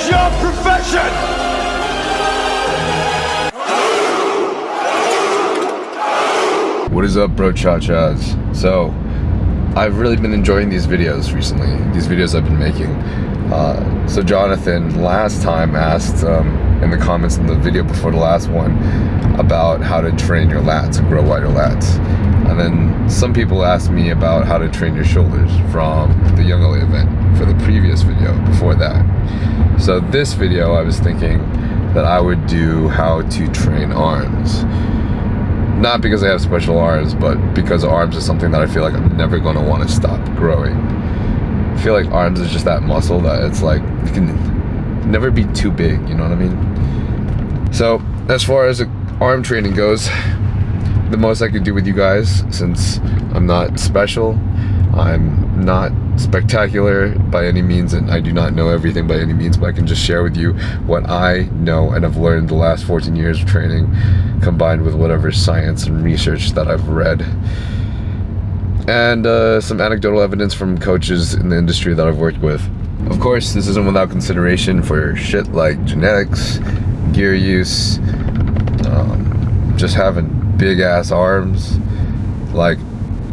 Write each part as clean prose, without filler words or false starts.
is your profession! What is up, bro cha-chas? So, I've really been enjoying these videos recently, these videos I've been making. So Jonathan last time asked in the comments in the video before the last one about how to train your lats and grow wider lats. And then some people asked me about how to train your shoulders from the Young LA event for the previous video before that. So this video I was thinking that I would do how to train arms. Not because I have special arms, but because arms is something that I feel like I'm never going to want to stop growing. I feel like arms is just that muscle that it's like, you can never be too big, you know what I mean? So, as far as arm training goes, the most I can do with you guys, since I'm not special, I'm not spectacular by any means, and I do not know everything by any means, but I can just share with you what I know and have learned the last 14 years of training, combined with whatever science and research that I've read, and some anecdotal evidence from coaches in the industry that I've worked with. Of course, this isn't without consideration for shit like genetics, gear use, just having big ass arms. Like,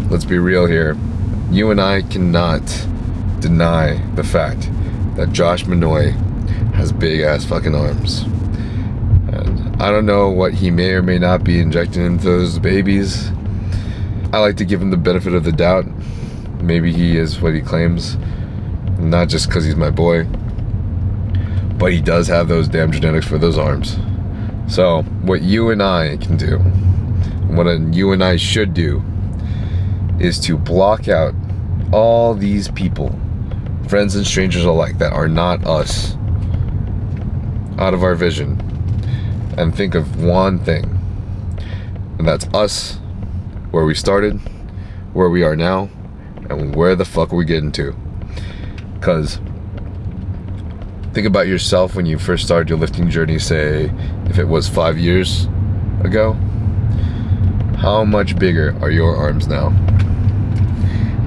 let's be real here. You and I cannot deny the fact that Josh Manoy has big ass fucking arms. And I don't know what he may or may not be injecting into those babies. I like to give him the benefit of the doubt. Maybe he is what he claims, not just because he's my boy, but he does have those damn genetics for those arms. So what you and I can do, what you and I should do, is to block out all these people, friends and strangers alike, that are not us, out of our vision, and think of one thing, and that's us, where we started, where we are now, and where the fuck we're getting to. Because think about yourself when you first started your lifting journey, say if it was 5 years ago. How much bigger are your arms now?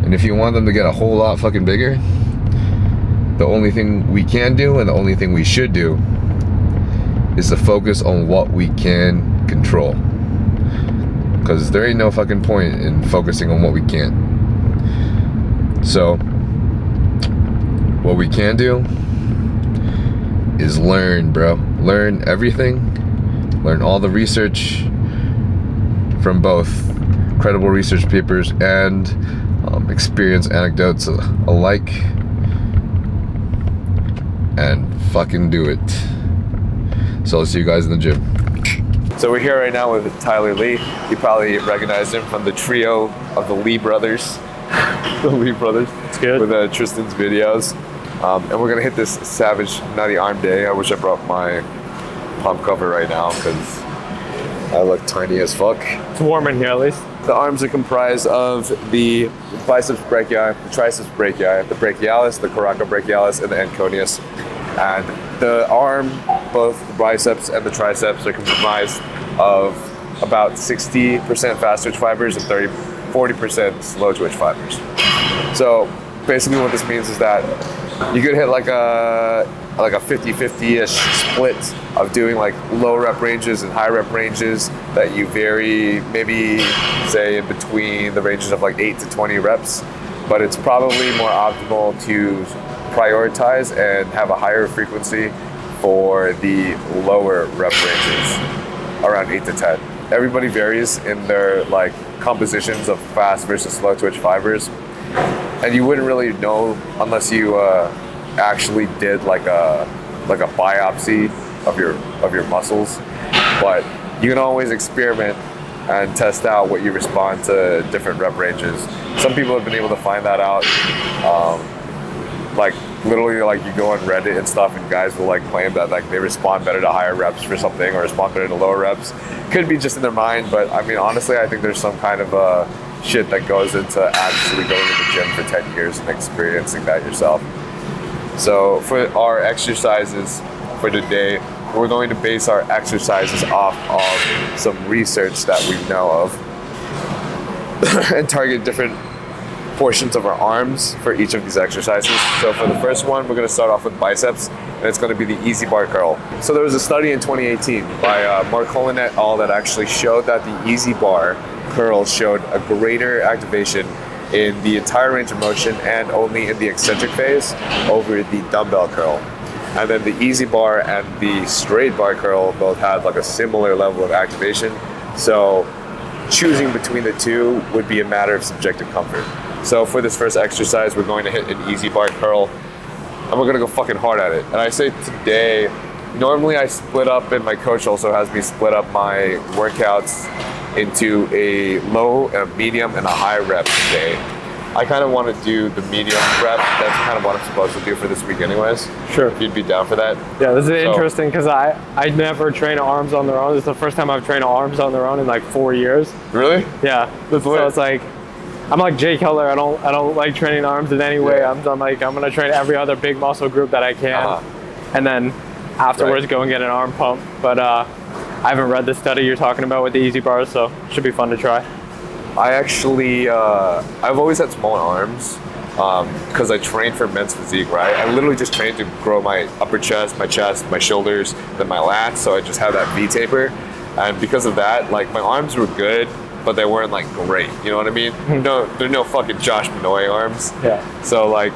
And if you want them to get a whole lot fucking bigger, the only thing we can do and the only thing we should do is to focus on what we can control. Because there ain't no fucking point in focusing on what we can't. So, what we can do is learn, bro. Learn everything. Learn all the research from both credible research papers and experience anecdotes alike, and fucking do it. So I'll see you guys in the gym. So we're here right now with Tyler Lee. You probably recognize him from the trio of the Lee brothers. The Lee brothers. It's good. With Tristan's videos. And we're gonna hit this savage nutty arm day. I wish I brought my pump cover right now because I look tiny as fuck. It's warm in here at least. The arms are comprised of the biceps brachii, the triceps brachii, the brachialis, the coracobrachialis, and the anconeus. And the arm, both the biceps and the triceps, are comprised of about 60% fast twitch fibers and 40% slow twitch fibers. So basically what this means is that you could hit like a 50-50-ish split of doing like low rep ranges and high rep ranges that you vary, maybe say in between the ranges of like 8 to 20 reps. But it's probably more optimal to prioritize and have a higher frequency for the lower rep ranges, around 8 to 10. Everybody varies in their like compositions of fast versus slow twitch fibers, and you wouldn't really know unless you actually did like a biopsy of your muscles. But you can always experiment and test out what you respond to different rep ranges. Some people have been able to find that out. Like literally, like you go on Reddit and stuff, and guys will like claim that like they respond better to higher reps for something or respond better to lower reps. Could be just in their mind, but I mean honestly, I think there's some kind of shit that goes into actually going to the gym for 10 years and experiencing that yourself. So for our exercises for today, we're going to base our exercises off of some research that we know of and target different portions of our arms for each of these exercises. So for the first one, we're gonna start off with biceps, and it's gonna be the easy bar curl. So there was a study in 2018 by Mark Holland et al. That actually showed that the easy bar curl showed a greater activation in the entire range of motion and only in the eccentric phase over the dumbbell curl. And then the easy bar and the straight bar curl both had like a similar level of activation. So choosing between the two would be a matter of subjective comfort. So for this first exercise, we're going to hit an easy bar curl, and we're gonna go fucking hard at it. And I say today, normally I split up, and my coach also has me split up my workouts into a low, a medium, and a high rep day. I kind of want to do the medium rep. That's kind of what I'm supposed to do for this week anyways. Sure. If you'd be down for that. Yeah, this is interesting because I never train arms on their own. This is the first time I've trained arms on their own in like 4 years. Really? Yeah. So it's like, I'm like Jay Cutler. I don't like training arms in any way. I'm gonna train every other big muscle group that I can, and then afterwards go and get an arm pump. But I haven't read the study you're talking about with the easy bars, so it should be fun to try. I actually, I've always had small arms because I train for men's physique, right? I literally just train to grow my upper chest, my shoulders, then my lats. So I just have that V taper, and because of that, like my arms were good, but they weren't like great. You know what I mean? No, they're no fucking Josh Benoit arms. Yeah. So like,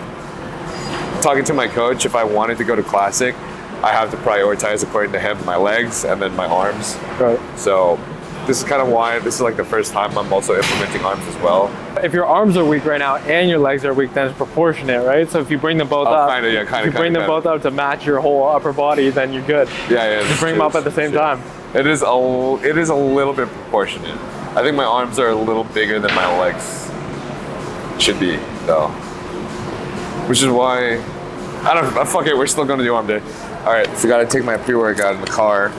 talking to my coach, if I wanted to go to classic, I have to prioritize according to him my legs and then my arms. Right. So this is kind of why this is like the first time I'm also implementing arms as well. If your arms are weak right now and your legs are weak, then it's proportionate, right? So if you bring them both up, if you bring them both up to match your whole upper body, then you're good. Yeah. Just bring them up at the same time. It is a little bit proportionate. I think my arms are a little bigger than my legs should be, though. Which is why, I don't know, fuck it, we're still gonna do arm day. All right, so gotta take my pre-workout in the car.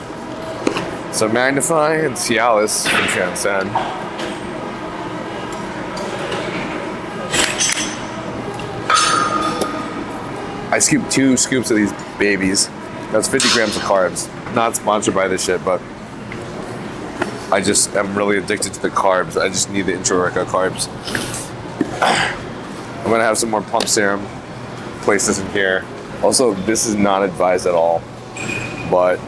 So Magnify and Cialis from Transcend. I scooped 2 scoops of these babies. That's 50 grams of carbs. Not sponsored by this shit, but I just am really addicted to the carbs. I just need the intra-workout carbs. I'm gonna have some more pump serum. Place this in here. Also, this is not advised at all, but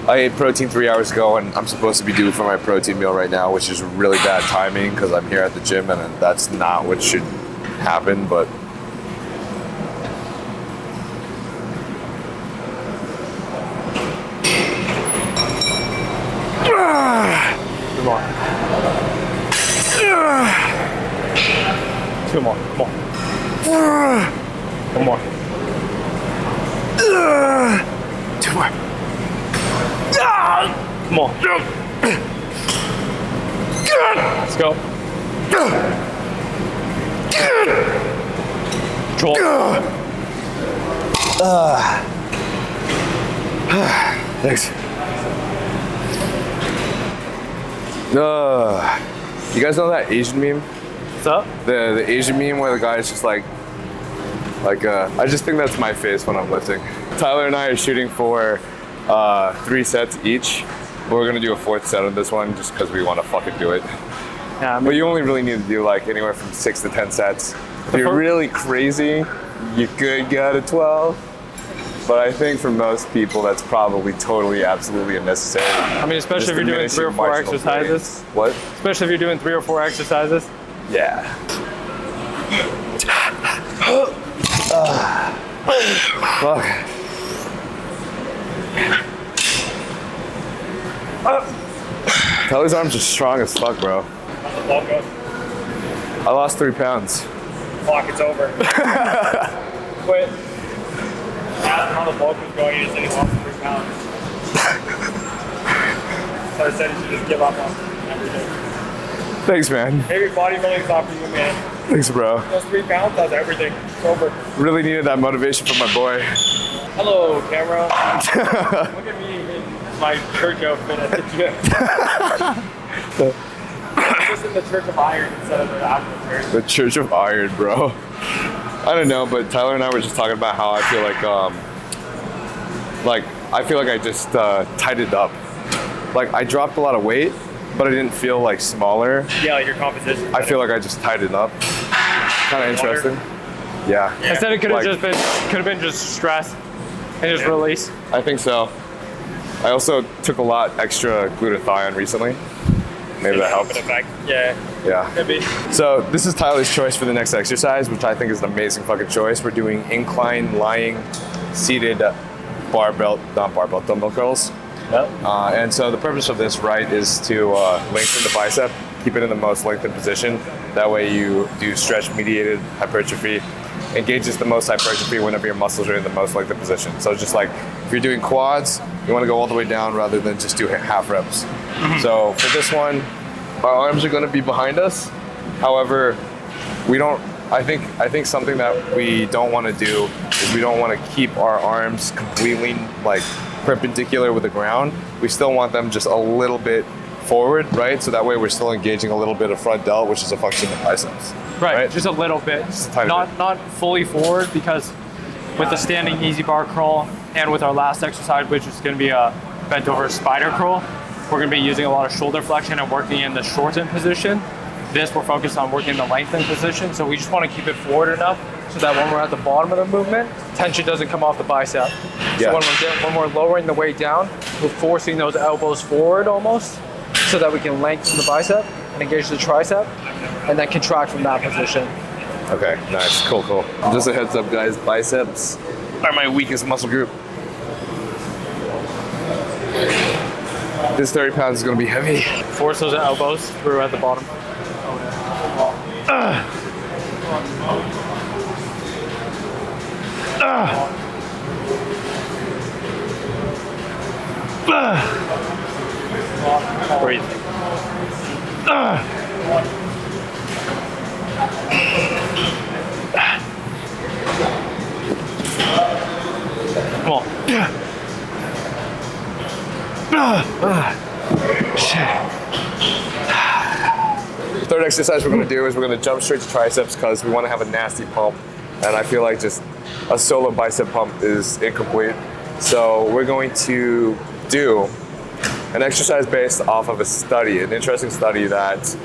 I ate protein 3 hours ago, and I'm supposed to be due for my protein meal right now, which is really bad timing because I'm here at the gym, and that's not what should happen, but Come on. 2 more. Come on. 1 more. 2 more. Come on. Let's go. Control. Thanks. You guys know that Asian meme? What's up? The Asian meme where the guy's just like I just think that's my face when I'm lifting. Tyler and I are shooting for 3 sets each. We're gonna do a 4th set on this one just because we want to fucking do it. Yeah, but you only really need to do like anywhere from 6 to 10 sets. If you're really crazy, you could go to 12. But I think for most people, that's probably totally, absolutely unnecessary. I mean, especially if you're doing 3 or 4 exercises. What? Especially if you're doing 3 or 4 exercises. Yeah. Fuck. Tyler's arms are strong as fuck, bro. How's the bulk go? I lost 3 pounds. Fuck, it's over. Quit. Ask him how the bulk was going, he just said he lost 3 pounds. So I said he should just give up on everything. Thanks, man. Maybe bodybuilding's not for you, man. Thanks, bro. Those 3 pounds, that's everything. It's over. Really needed that motivation from my boy. Hello, camera. Look at me in my church outfit at the gym. I'm just in the Church of Iron instead of the actual church. The Church of Iron, bro. I don't know, but Tyler and I were just talking about how I feel like I feel like I just tightened up. Like I dropped a lot of weight, but I didn't feel like smaller. Yeah, like your composition. I feel like I just tightened up. Kind of interesting. Yeah. Instead, it could have Like- just been just stress and just release. I think so. I also took a lot extra glutathione recently. Maybe that helped. Yeah. Yeah. Could be. So this is Tyler's choice for the next exercise, which I think is an amazing fucking choice. We're doing incline lying seated dumbbell curls. Yep. And so the purpose of this, right, is to lengthen the bicep, keep it in the most lengthened position. That way you do stretch mediated hypertrophy. Engages the most hypertrophy whenever your muscles are in the most lengthened position. So it's just like if you're doing quads, you want to go all the way down rather than just do half reps. So for this one, our arms are going to be behind us. However, we don't. I think something that we don't want to do is we don't want to keep our arms completely like perpendicular with the ground. We still want them just a little bit forward, right? So that way we're still engaging a little bit of front delt, which is a function of biceps. Right. Just a little bit. Just a tiny bit. Not fully forward, because with the standing easy bar curl and with our last exercise, which is going to be a bent over spider curl, we're going to be using a lot of shoulder flexion and working in the shortened position. This, we're focused on working the lengthened position. So we just want to keep it forward enough so that when we're at the bottom of the movement, tension doesn't come off the bicep. Yeah. So when we're lowering the weight down, we're forcing those elbows forward almost so that we can lengthen the bicep and engage the tricep and then contract from that position. Okay, nice, cool. Just a heads up, guys, biceps are my weakest muscle group. This 30 pounds is gonna be heavy. Force those elbows through at the bottom. Breathe. Come on. Third exercise we're gonna do is we're gonna jump straight to triceps because we wanna have a nasty pump. And I feel like just a solo bicep pump is incomplete. So we're going to do an exercise based off of a study, an interesting study that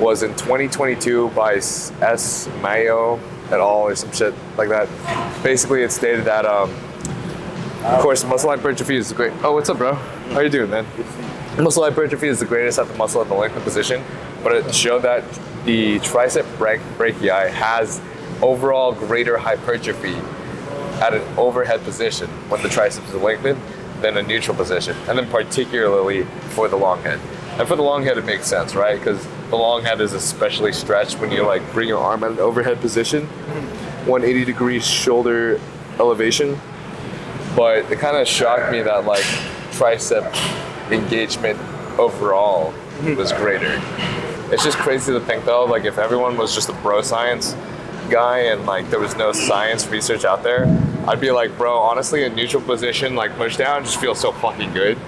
was in 2022 by S. Mayo et al. Or some shit like that. Basically, it stated that, of course, muscle hypertrophy is great. Oh, what's up, bro? How you doing, man? Muscle hypertrophy is the greatest at the muscle at the lengthened position, but it showed that the tricep brachii has overall greater hypertrophy at an overhead position when the triceps is lengthened than a neutral position, and then particularly for the long head. And for the long head, it makes sense, right? Because the long head is especially stretched when you like bring your arm at an overhead position, 180 degrees shoulder elevation. But it kind of shocked me that like tricep engagement overall was greater. It's just crazy to think though, like if everyone was just a bro science guy and like there was no science research out there, I'd be like, bro, honestly, a neutral position like push down just feels so fucking good.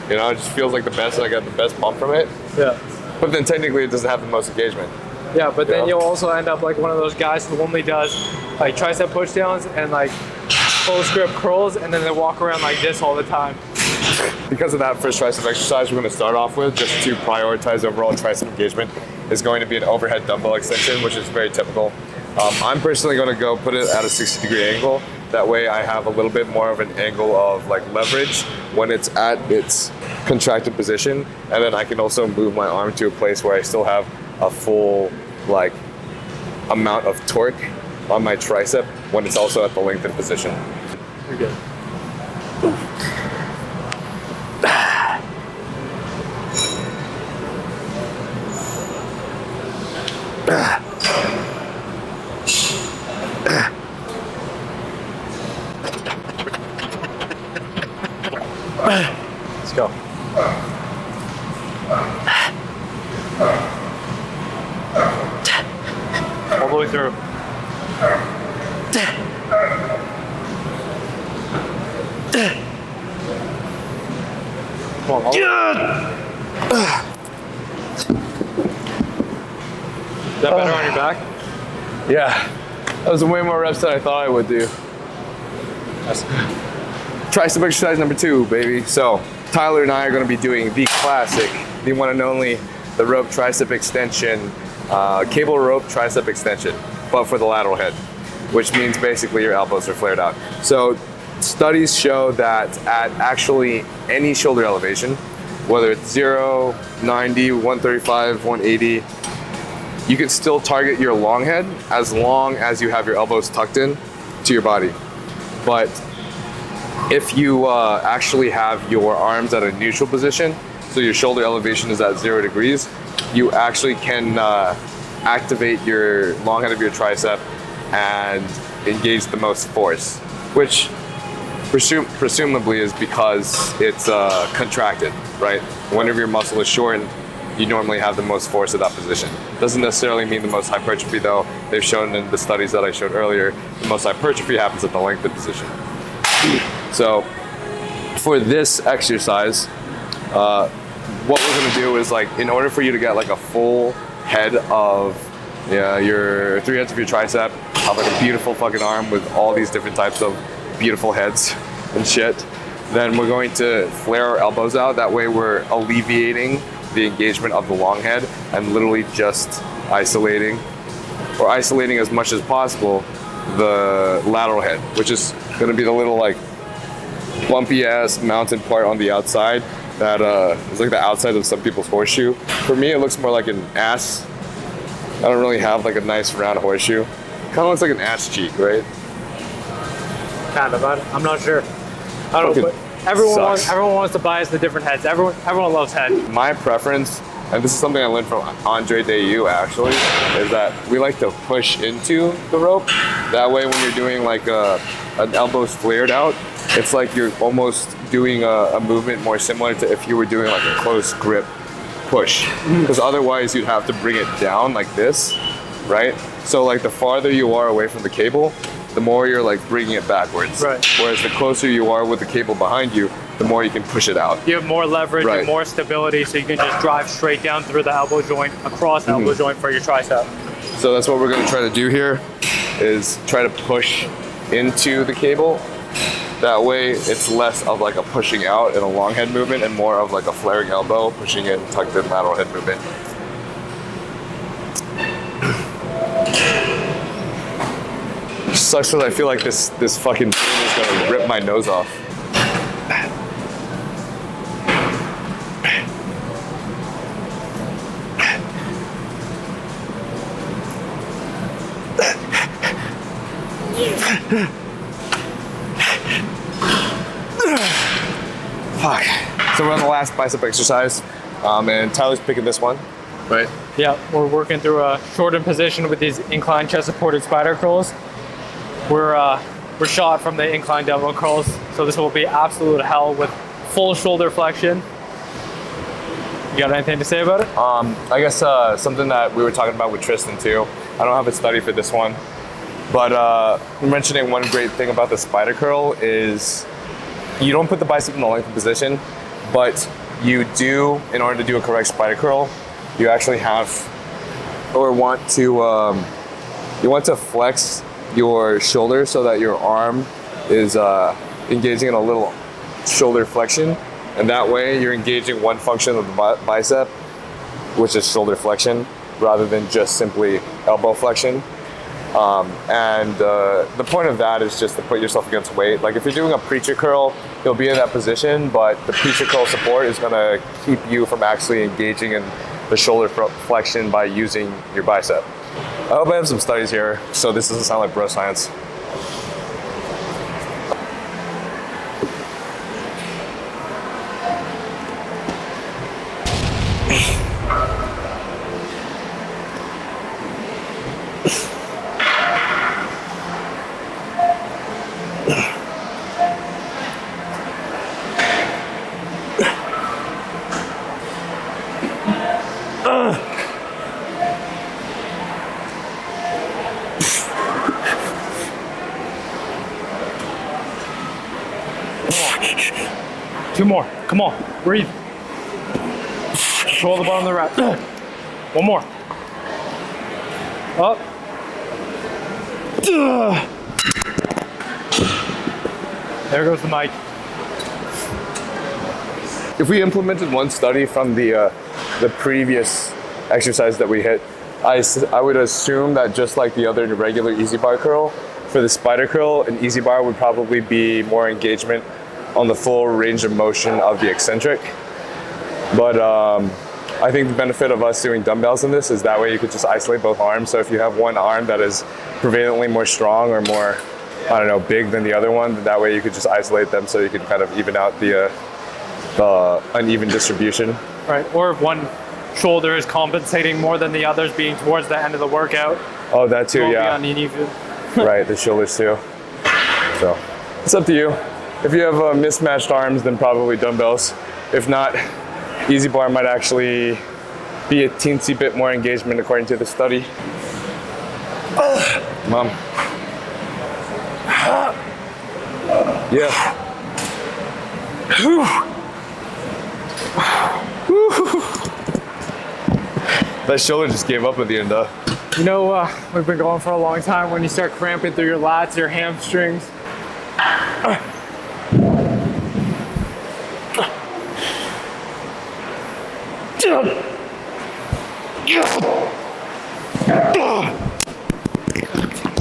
You know, it just feels like the best, and I got the best bump from it. Yeah. But then technically it doesn't have the most engagement. Yeah, but then Yeah. you'll also end up like one of those guys who only does like tricep push downs and like close grip curls, and then they walk around like this all the time. Because of that first tricep exercise we're going to start off with, just to prioritize overall tricep engagement, is going to be an overhead dumbbell extension, which is very typical. I'm personally going to go put it at a 60-degree angle. That way I have a little bit more of an angle of like leverage when it's at its contracted position, and then I can also move my arm to a place where I still have a full like amount of torque on my tricep when it's also at the lengthened position. You're good. Let's go. All the way through. Come on, is that better on your back? Yeah, that was way more reps than I thought I would do. Tricep exercise number 2, baby. So Tyler and I are going to be doing the classic the one and only, the rope tricep extension, cable rope tricep extension, but for the lateral head, which means basically your elbows are flared out. So studies show that at actually any shoulder elevation, whether it's 0, 90, 135, 180, you can still target your long head as long as you have your elbows tucked in to your body. But if you actually have your arms at a neutral position, so your shoulder elevation is at 0 degrees, you actually can activate your long head of your tricep and engage the most force, which presumably is because it's contracted, right? Whenever your muscle is shortened, you normally have the most force at that position. Doesn't necessarily mean the most hypertrophy though. They've shown in the studies that I showed earlier, the most hypertrophy happens at the lengthened position. So for this exercise, what we're gonna do is, like, in order for you to get like a full head of your 3 heads of your tricep, have like a beautiful fucking arm with all these different types of beautiful heads and shit, then we're going to flare our elbows out. That way we're alleviating the engagement of the long head and literally just isolating as much as possible the lateral head, which is going to be the little like bumpy ass mounted part on the outside that is like the outside of some people's horseshoe. For me, it looks more like an ass. I don't really have like a nice round horseshoe. Kind of looks like an ass cheek, right? Kind of. I'm not sure. I don't know, but everyone wants to bias the different heads. Everyone loves head. My preference, and this is something I learned from Andre Dayu actually, is that we like to push into the rope. That way when you're doing like an elbows flared out, it's like you're almost doing a movement more similar to if you were doing like a close grip push. Because otherwise you'd have to bring it down like this, right? So like the farther you are away from the cable, the more you're like bringing it backwards. Right. Whereas the closer you are with the cable behind you, the more you can push it out. You have more leverage and more stability, so you can just drive straight down through the elbow joint, across the elbow joint for your tricep. So that's what we're gonna try to do here, is try to push into the cable. That way it's less of like a pushing out in a long head movement and more of like a flaring elbow, pushing in, tucked in lateral head movement. Sucks because I feel like this fucking thing is gonna rip my nose off. Fuck. So we're on the last bicep exercise, and Tyler's picking this one, right? Yeah, we're working through a shortened position with these incline chest supported spider curls. We're shot from the incline dumbbell curls, so this will be absolute hell with full shoulder flexion. You got anything to say about it? I guess something that we were talking about with Tristan too. I don't have a study for this one, but mentioning one great thing about the spider curl is you don't put the bicep in the lengthened position, but you do, in order to do a correct spider curl, you actually have, or want to flex your shoulder so that your arm is engaging in a little shoulder flexion, and that way you're engaging one function of the bicep, which is shoulder flexion, rather than just simply elbow flexion. The point of that is just to put yourself against weight. Like if you're doing a preacher curl, you'll be in that position, but the preacher curl support is gonna keep you from actually engaging in the shoulder flexion by using your bicep. I hope I have some studies here, so this doesn't sound like bro science. Two more. Come on. Breathe. Control the bottom of the rack. One more. Up. There goes the mic. if we implemented one study from the previous exercise that we hit, I would assume that just like the other regular easy bar curl, for the spider curl, an easy bar would probably be more engagement on the full range of motion of the eccentric. But I think the benefit of us doing dumbbells in this is that way you could just isolate both arms. So if you have one arm that is prevalently more strong or more, I don't know, big than the other one, then that way you could just isolate them so you can kind of even out the uneven distribution. Right, or if one shoulder is compensating more than the others being towards the end of the workout. Oh, that too, yeah. Uneven. Right, the shoulders too. So it's up to you. If you have mismatched arms, then probably dumbbells. If not, easy bar might actually be a teensy bit more engagement according to the study. Mom. Yeah. That shoulder just gave up at the end, though. You know, we've been going for a long time. When you start cramping through your lats, your hamstrings. I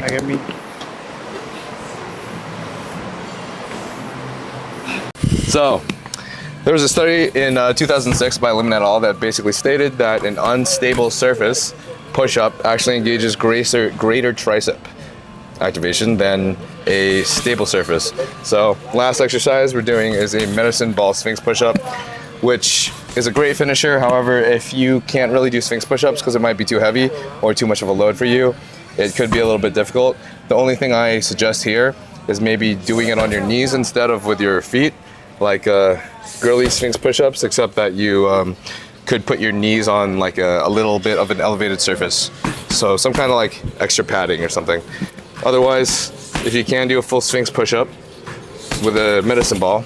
get me. So, there was a study in 2006 by Lim et al. That basically stated that an unstable surface push-up actually engages greater tricep activation than a stable surface. So, last exercise we're doing is a medicine ball Sphinx push-up, which is a great finisher. However, if you can't really do Sphinx push-ups because it might be too heavy or too much of a load for you, it could be a little bit difficult. The only thing I suggest here is maybe doing it on your knees instead of with your feet, like girly Sphinx push-ups, except that you could put your knees on like a little bit of an elevated surface. So some kind of like extra padding or something. Otherwise, if you can do a full Sphinx push-up with a medicine ball,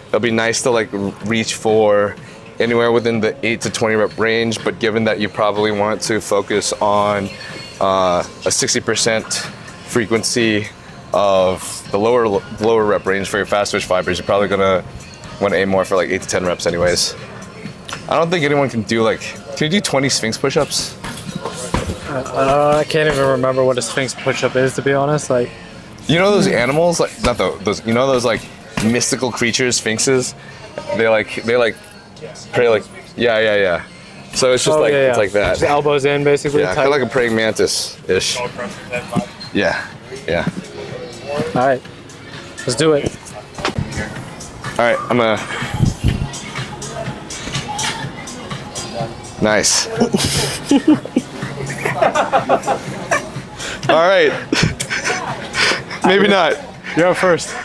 it'll be nice to like reach for anywhere within the 8 to 20 rep range, but given that you probably want to focus on a 60% frequency of the lower rep range for your fast twitch fibers, you're probably gonna want to aim more for like 8 to 10 reps anyways. I don't think anyone can do like, can you do 20 Sphinx push-ups? I can't even remember what a Sphinx push-up is, to be honest. Like, you know those animals, like not those, you know those like mystical creatures, sphinxes? They pray like, yeah. So it's just it's like that. Just elbows in, basically. Yeah, kind of like a praying mantis-ish. Yeah. All right, let's do it. All right, I'm gonna. Nice. All right. Maybe not. You're up first.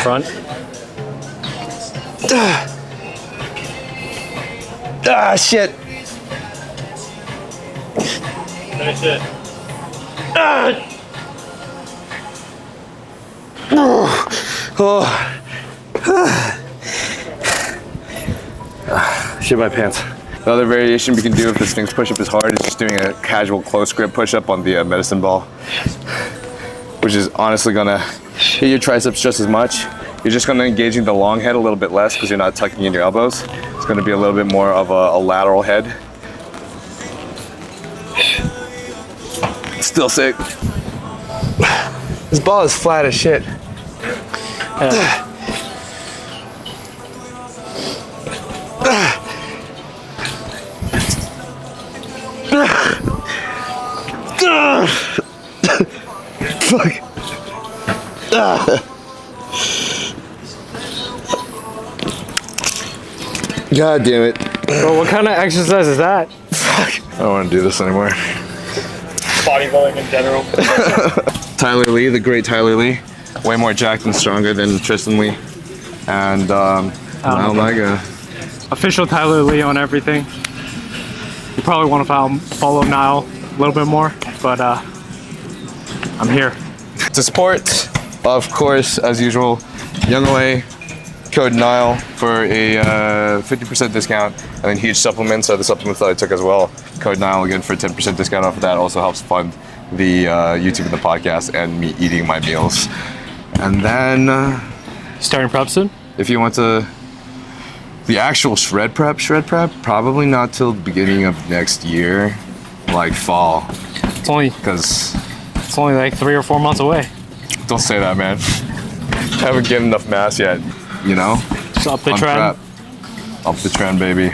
Front. Shit. Finish it. Shit my pants. The other variation we can do if the Sphinx push-up is hard is just doing a casual close grip push-up on the medicine ball, which is honestly gonna hit your triceps just as much. You're just gonna engaging the long head a little bit less because you're not tucking in your elbows. It's gonna be a little bit more of a lateral head. Still sick. This ball is flat as shit. Fuck. God damn it. Well, what kind of exercise is that? Fuck. I don't want to do this anymore. Bodybuilding in general. Tyler Lee, the great Tyler Lee. Way more jacked and stronger than Tristan Lee. And Niall Niga. Official Tyler Lee on everything. You probably want to follow Niall a little bit more, but I'm here. To support, of course, as usual, Young Away, code Nile for a 50% discount, and then Huge Supplements are the supplements that I took as well. Code Nile again for a 10% discount off of that. Also helps fund the YouTube and the podcast and me eating my meals. And then Starting prep soon? if you want to, the actual shred prep, probably not till the beginning of next year, like fall. It's only like 3 or 4 months away. Don't say that, man. Haven't gained enough mass yet, you know? Just up the trend. Up the trend, baby.